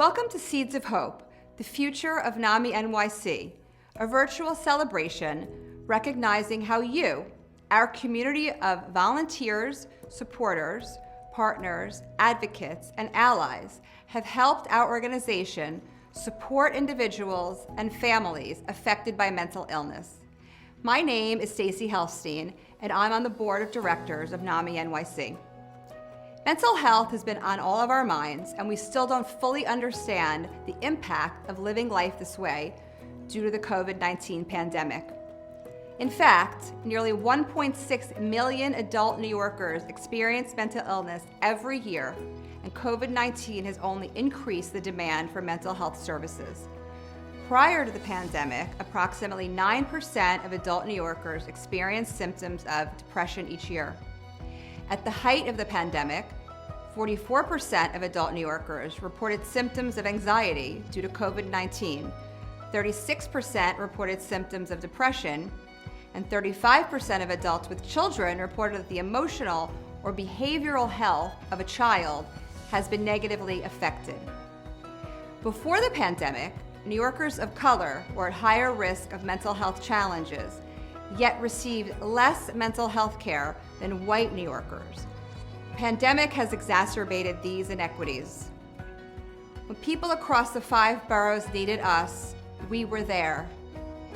Welcome to Seeds of Hope, the future of NAMI-NYC, a virtual celebration recognizing how you, our community of volunteers, supporters, partners, advocates, and allies, have helped our organization support individuals and families affected by mental illness. My name is Stacy Helfstein, and I'm on the board of directors of NAMI-NYC. Mental health has been on all of our minds, and we still don't fully understand the impact of living life this way due to the COVID-19 pandemic. In fact, nearly 1.6 million adult New Yorkers experience mental illness every year, and COVID-19 has only increased the demand for mental health services. Prior to the pandemic, approximately 9% of adult New Yorkers experienced symptoms of depression each year. At the height of the pandemic, 44% of adult New Yorkers reported symptoms of anxiety due to COVID-19, 36% reported symptoms of depression, and 35% of adults with children reported that the emotional or behavioral health of a child has been negatively affected. Before the pandemic, New Yorkers of color were at higher risk of mental health challenges, yet received less mental health care than white New Yorkers. The pandemic has exacerbated these inequities. When people across the 5 boroughs needed us, we were there.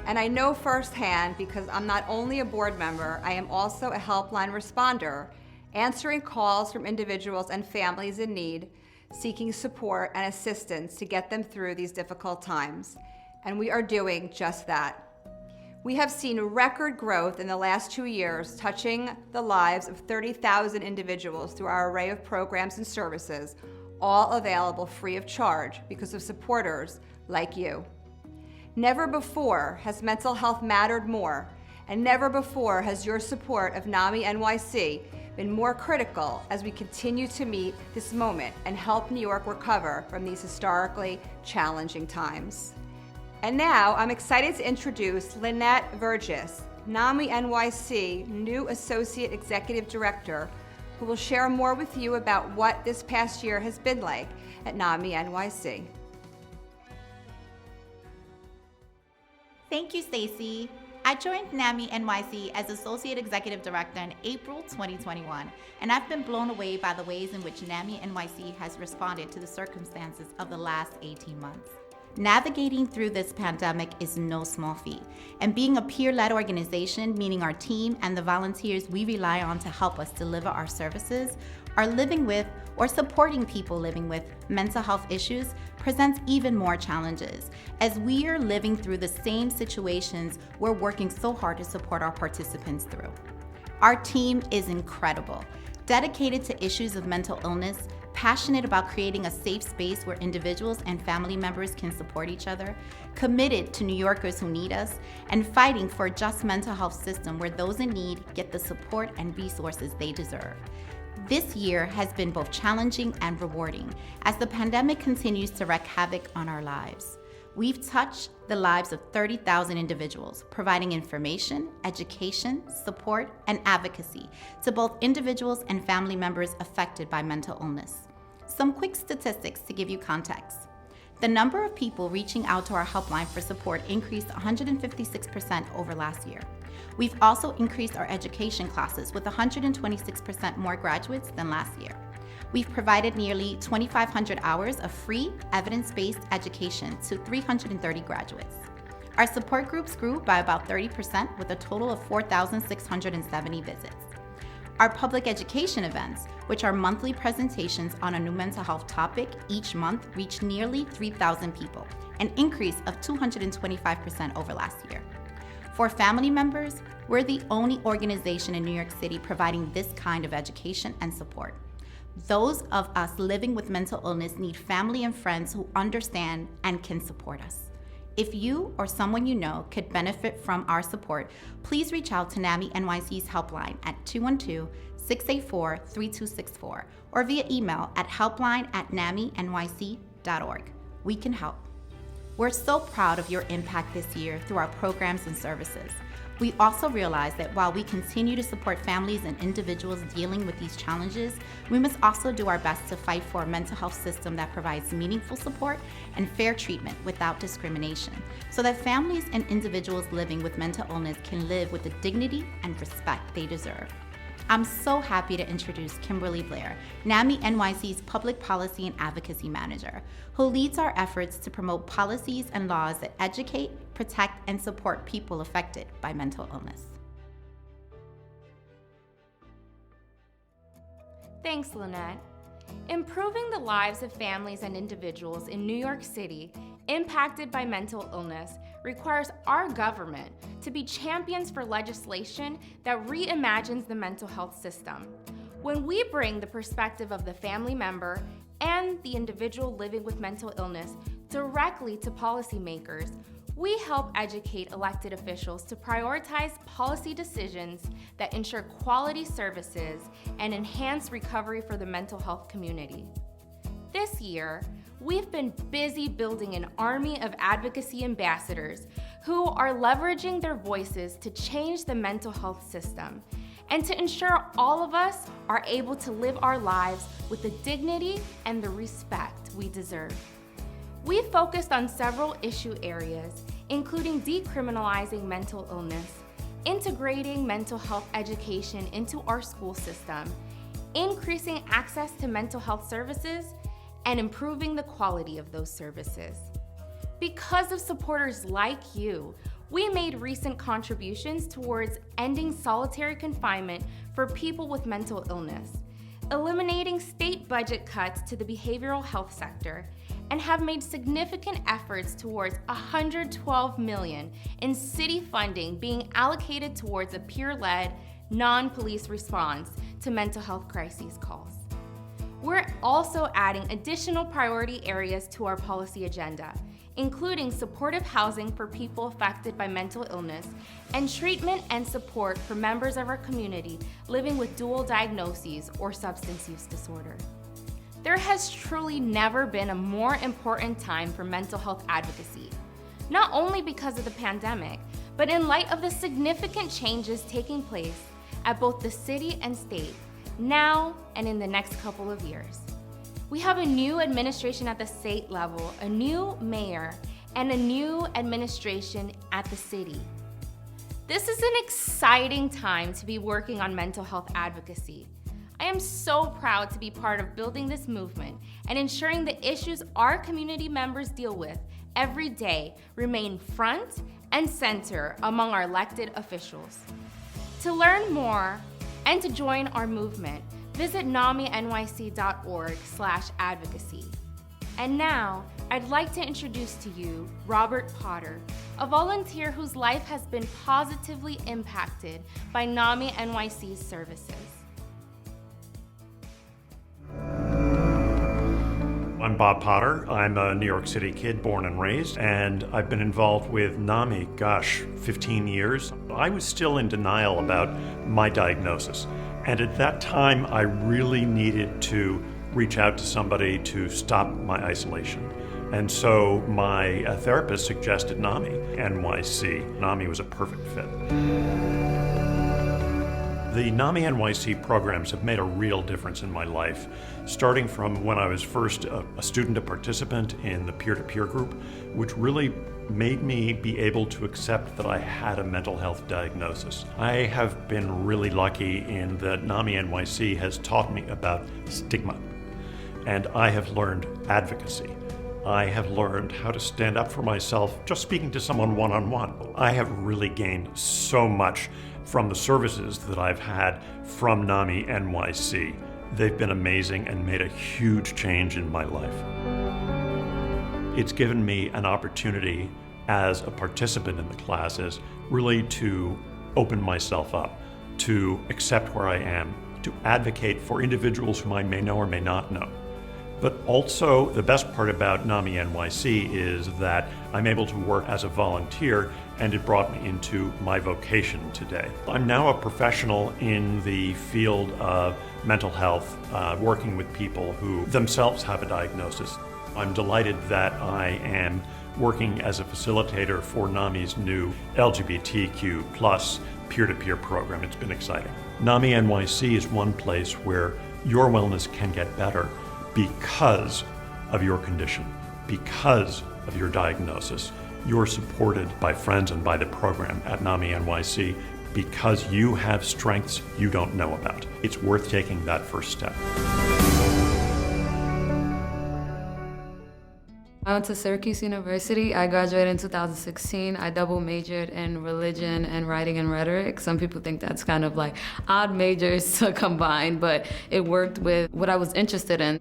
And I know firsthand because I'm not only a board member, I am also a Helpline Responder, answering calls from individuals and families in need, seeking support and assistance to get them through these difficult times. And we are doing just that. We have seen record growth in the last 2 years, touching the lives of 30,000 individuals through our array of programs and services, all available free of charge because of supporters like you. Never before has mental health mattered more, and never before has your support of NAMI-NYC been more critical as we continue to meet this moment and help New York recover from these historically challenging times. And now I'm excited to introduce Lynnette Verges, NAMI-NYC new Associate Executive Director, who will share more with you about what this past year has been like at NAMI-NYC. Thank you, Stacy. I joined NAMI-NYC as Associate Executive Director in April 2021, and I've been blown away by the ways in which NAMI-NYC has responded to the circumstances of the last 18 months. Navigating through this pandemic is no small feat, and being a peer-led organization, meaning our team and the volunteers we rely on to help us deliver our services, are living with or supporting people living with mental health issues presents even more challenges, as we are living through the same situations we're working so hard to support our participants through. Our team is incredible, dedicated to issues of mental illness, passionate about creating a safe space where individuals and family members can support each other, committed to New Yorkers who need us, and fighting for a just mental health system where those in need get the support and resources they deserve. This year has been both challenging and rewarding as the pandemic continues to wreak havoc on our lives. We've touched the lives of 30,000 individuals, providing information, education, support, and advocacy to both individuals and family members affected by mental illness. Some quick statistics to give you context. The number of people reaching out to our helpline for support increased 156% over last year. We've also increased our education classes with 126% more graduates than last year. We've provided nearly 2,500 hours of free, evidence-based education to 330 graduates. Our support groups grew by about 30% with a total of 4,670 visits. Our public education events, which are monthly presentations on a new mental health topic each month, reached nearly 3,000 people, an increase of 225% over last year. For family members, we're the only organization in New York City providing this kind of education and support. Those of us living with mental illness need family and friends who understand and can support us. If you or someone you know could benefit from our support, please reach out to NAMI-NYC's helpline at 212-684-3264 or via email at helpline@naminyc.org. We can help. We're so proud of your impact this year through our programs and services. We also realize that while we continue to support families and individuals dealing with these challenges, we must also do our best to fight for a mental health system that provides meaningful support and fair treatment without discrimination, so that families and individuals living with mental illness can live with the dignity and respect they deserve. I'm so happy to introduce Kimberly Blair, NAMI-NYC's Public Policy and Advocacy Manager, who leads our efforts to promote policies and laws that educate, protect, and support people affected by mental illness. Thanks, Lynnette. Improving the lives of families and individuals in New York City impacted by mental illness requires our government to be champions for legislation that reimagines the mental health system. When we bring the perspective of the family member and the individual living with mental illness directly to policymakers, we help educate elected officials to prioritize policy decisions that ensure quality services and enhance recovery for the mental health community. This year, we've been busy building an army of advocacy ambassadors who are leveraging their voices to change the mental health system and to ensure all of us are able to live our lives with the dignity and the respect we deserve. We focused on several issue areas, including decriminalizing mental illness, integrating mental health education into our school system, increasing access to mental health services, and improving the quality of those services. Because of supporters like you, we made recent contributions towards ending solitary confinement for people with mental illness, eliminating state budget cuts to the behavioral health sector, and have made significant efforts towards $112 million in city funding being allocated towards a peer-led, non-police response to mental health crises calls. We're also adding additional priority areas to our policy agenda, including supportive housing for people affected by mental illness and treatment and support for members of our community living with dual diagnoses or substance use disorder. There has truly never been a more important time for mental health advocacy, not only because of the pandemic, but in light of the significant changes taking place at both the city and state, now and in the next couple of years. We have a new administration at the state level, a new mayor, and a new administration at the city. This is an exciting time to be working on mental health advocacy. I am so proud to be part of building this movement and ensuring the issues our community members deal with every day remain front and center among our elected officials. To learn more and to join our movement, visit NAMI-NYC.org/advocacy. And now, I'd like to introduce to you Robert Potter, a volunteer whose life has been positively impacted by NAMI-NYC's services. I'm Bob Potter. I'm a New York City kid, born and raised, and I've been involved with NAMI, 15 years. I was still in denial about my diagnosis, and at that time I really needed to reach out to somebody to stop my isolation. And so my therapist suggested NAMI-NYC. NAMI was a perfect fit. The NAMI-NYC programs have made a real difference in my life, starting from when I was first a student, a participant in the peer-to-peer group, which really made me be able to accept that I had a mental health diagnosis. I have been really lucky in that NAMI-NYC has taught me about stigma, and I have learned advocacy. I have learned how to stand up for myself just speaking to someone one-on-one. I have really gained so much from the services that I've had from NAMI-NYC. They've been amazing and made a huge change in my life. It's given me an opportunity as a participant in the classes really to open myself up, to accept where I am, to advocate for individuals whom I may know or may not know. But also, the best part about NAMI-NYC is that I'm able to work as a volunteer, and it brought me into my vocation today. I'm now a professional in the field of mental health, working with people who themselves have a diagnosis. I'm delighted that I am working as a facilitator for NAMI's new LGBTQ plus peer-to-peer program. It's been exciting. NAMI-NYC is one place where your wellness can get better because of your condition, because of your diagnosis. You're supported by friends and by the program at NAMI-NYC because you have strengths you don't know about. It's worth taking that first step. I went to Syracuse University. I graduated in 2016. I double majored in religion and writing and rhetoric. Some people think that's kind of like odd majors to combine, but it worked with what I was interested in.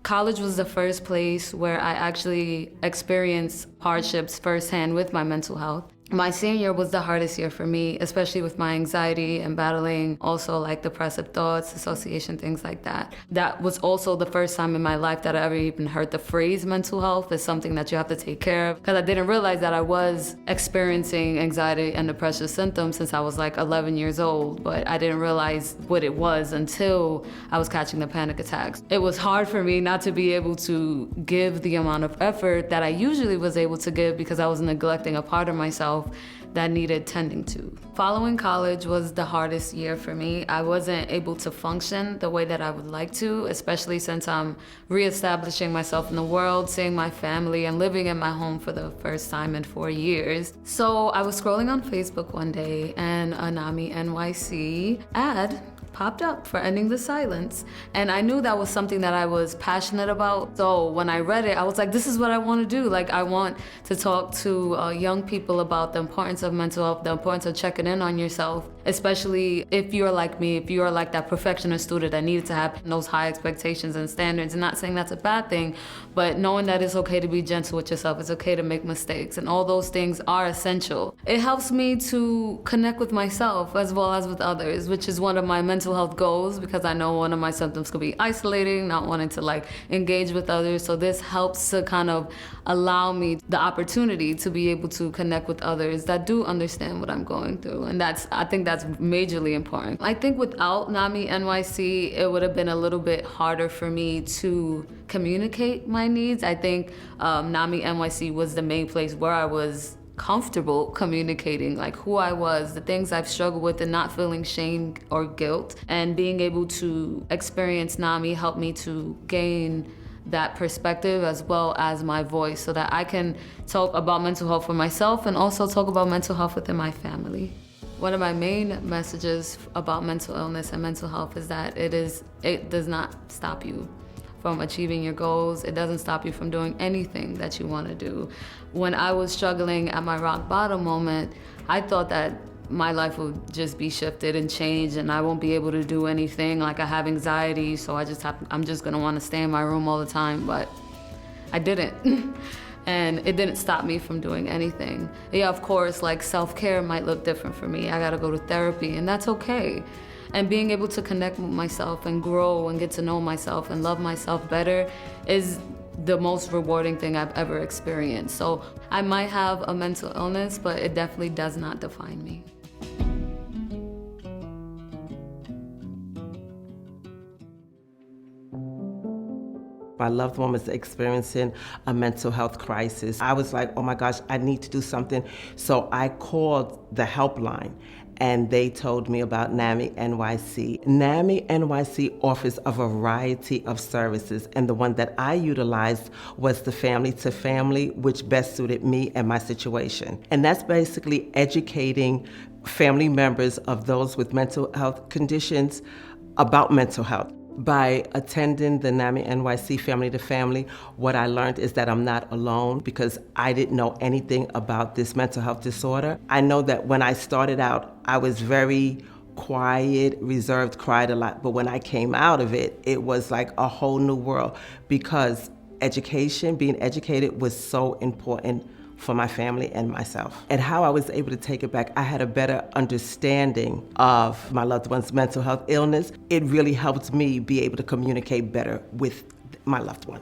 College was the first place where I actually experienced hardships firsthand with my mental health. My senior year was the hardest year for me, especially with my anxiety and battling also like depressive thoughts, dissociation, things like that. That was also the first time in my life that I ever even heard the phrase mental health is something that you have to take care of. Because I didn't realize that I was experiencing anxiety and depressive symptoms since I was like 11 years old, but I didn't realize what it was until I was catching the panic attacks. It was hard for me not to be able to give the amount of effort that I usually was able to give because I was neglecting a part of myself that needed tending to. Following college was the hardest year for me. I wasn't able to function the way that I would like to, especially since I'm reestablishing myself in the world, seeing my family, and living in my home for the first time in 4 years. So I was scrolling on Facebook one day and a NAMI-NYC ad popped up for ending the silence. And I knew that was something that I was passionate about. So when I read it, I was like, this is what I want to do. Like, I want to talk to young people about the importance of mental health, the importance of checking in on yourself, especially if you're like me, if you're like that perfectionist student that needed to have those high expectations and standards. And not saying that's a bad thing, but knowing that it's okay to be gentle with yourself, it's okay to make mistakes, and all those things are essential. It helps me to connect with myself as well as with others, which is one of my mental health goals, because I know one of my symptoms could be isolating, not wanting to like engage with others. So this helps to kind of allow me the opportunity to be able to connect with others that do understand what I'm going through. And I think that's majorly important. I think without NAMI-NYC, it would have been a little bit harder for me to communicate my needs. I think NAMI-NYC was the main place where I was comfortable communicating like who I was, the things I've struggled with, and not feeling shame or guilt. And being able to experience NAMI helped me to gain that perspective as well as my voice, so that I can talk about mental health for myself and also talk about mental health within my family. One of my main messages about mental illness and mental health is that it does not stop you from achieving your goals. It doesn't stop you from doing anything that you want to do. When I was struggling at my rock bottom moment, I thought that my life would just be shifted and changed and I won't be able to do anything. Like, I have anxiety, so I'm just gonna want to stay in my room all the time, but I didn't. And it didn't stop me from doing anything. Yeah, of course, like self-care might look different for me. I gotta go to therapy, and that's okay. And being able to connect with myself and grow and get to know myself and love myself better is the most rewarding thing I've ever experienced. So I might have a mental illness, but it definitely does not define me. My loved one was experiencing a mental health crisis. I was like, oh my gosh, I need to do something. So I called the helpline, and they told me about NAMI-NYC. NAMI-NYC offers a variety of services, and the one that I utilized was the family to family, which best suited me and my situation. And that's basically educating family members of those with mental health conditions about mental health. By attending the NAMI-NYC Family to Family, what I learned is that I'm not alone, because I didn't know anything about this mental health disorder. I know that when I started out, I was very quiet, reserved, cried a lot. But when I came out of it, it was like a whole new world, because education, being educated, was so important for my family and myself. And how I was able to take it back, I had a better understanding of my loved one's mental health illness. It really helped me be able to communicate better with my loved one.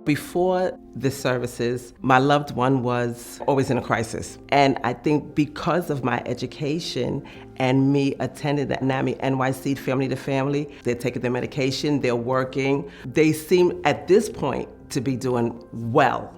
Before the services, my loved one was always in a crisis. And I think because of my education and me attending the NAMI-NYC Family to Family, they're taking their medication, they're working. They seem at this point to be doing well.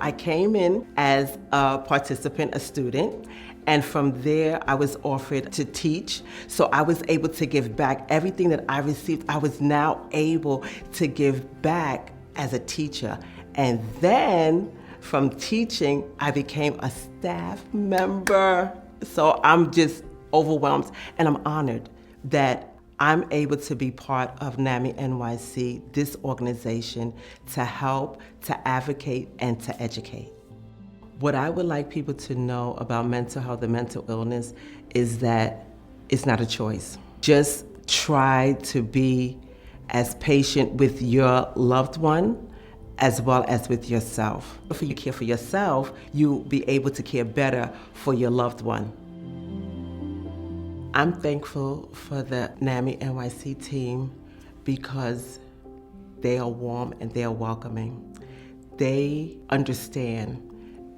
I came in as a participant, a student, and from there I was offered to teach. So I was able to give back everything that I received. I was now able to give back as a teacher. And then from teaching, I became a staff member. So I'm just overwhelmed, and I'm honored that I'm able to be part of NAMI-NYC, this organization, to help, to advocate, and to educate. What I would like people to know about mental health and mental illness is that it's not a choice. Just try to be as patient with your loved one as well as with yourself. If you care for yourself, you'll be able to care better for your loved one. I'm thankful for the NAMI-NYC team because they are warm and they are welcoming. They understand.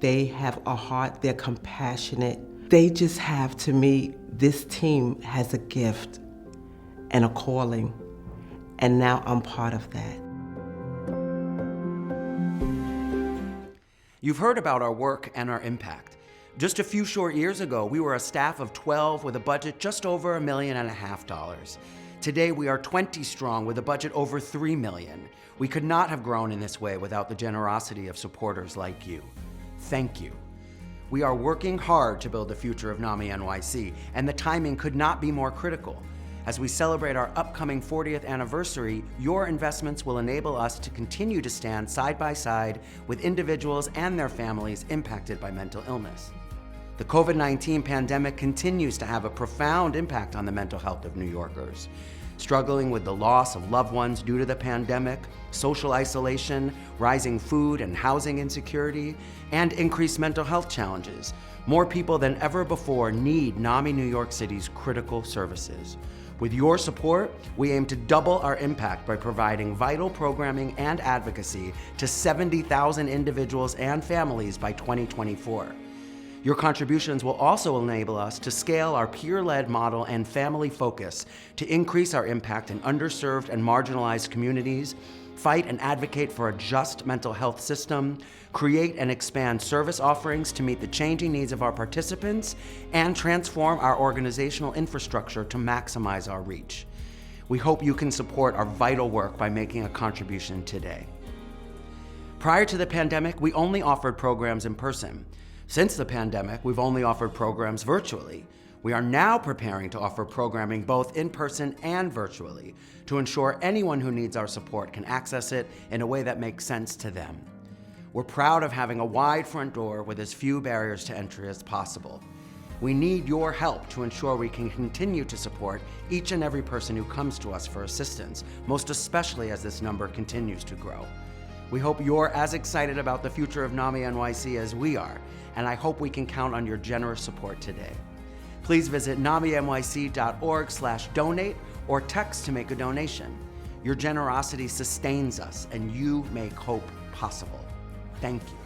They have a heart. They're compassionate. They just have, to me, this team has a gift and a calling, and now I'm part of that. You've heard about our work and our impact. Just a few short years ago, we were a staff of 12 with a budget just over $1.5 million. Today, we are 20 strong with a budget over $3 million. We could not have grown in this way without the generosity of supporters like you. Thank you. We are working hard to build the future of NAMI-NYC, and the timing could not be more critical. As we celebrate our upcoming 40th anniversary, your investments will enable us to continue to stand side by side with individuals and their families impacted by mental illness. The COVID-19 pandemic continues to have a profound impact on the mental health of New Yorkers. Struggling with the loss of loved ones due to the pandemic, social isolation, rising food and housing insecurity, and increased mental health challenges, more people than ever before need NAMI New York City's critical services. With your support, we aim to double our impact by providing vital programming and advocacy to 70,000 individuals and families by 2024. Your contributions will also enable us to scale our peer-led model and family focus to increase our impact in underserved and marginalized communities, fight and advocate for a just mental health system, create and expand service offerings to meet the changing needs of our participants, and transform our organizational infrastructure to maximize our reach. We hope you can support our vital work by making a contribution today. Prior to the pandemic, we only offered programs in person. Since the pandemic, we've only offered programs virtually. We are now preparing to offer programming both in person and virtually to ensure anyone who needs our support can access it in a way that makes sense to them. We're proud of having a wide front door with as few barriers to entry as possible. We need your help to ensure we can continue to support each and every person who comes to us for assistance, most especially as this number continues to grow. We hope you're as excited about the future of NAMI-NYC as we are, and I hope we can count on your generous support today. Please visit NAMINYC.org/donate or text to make a donation. Your generosity sustains us, and you make hope possible. Thank you.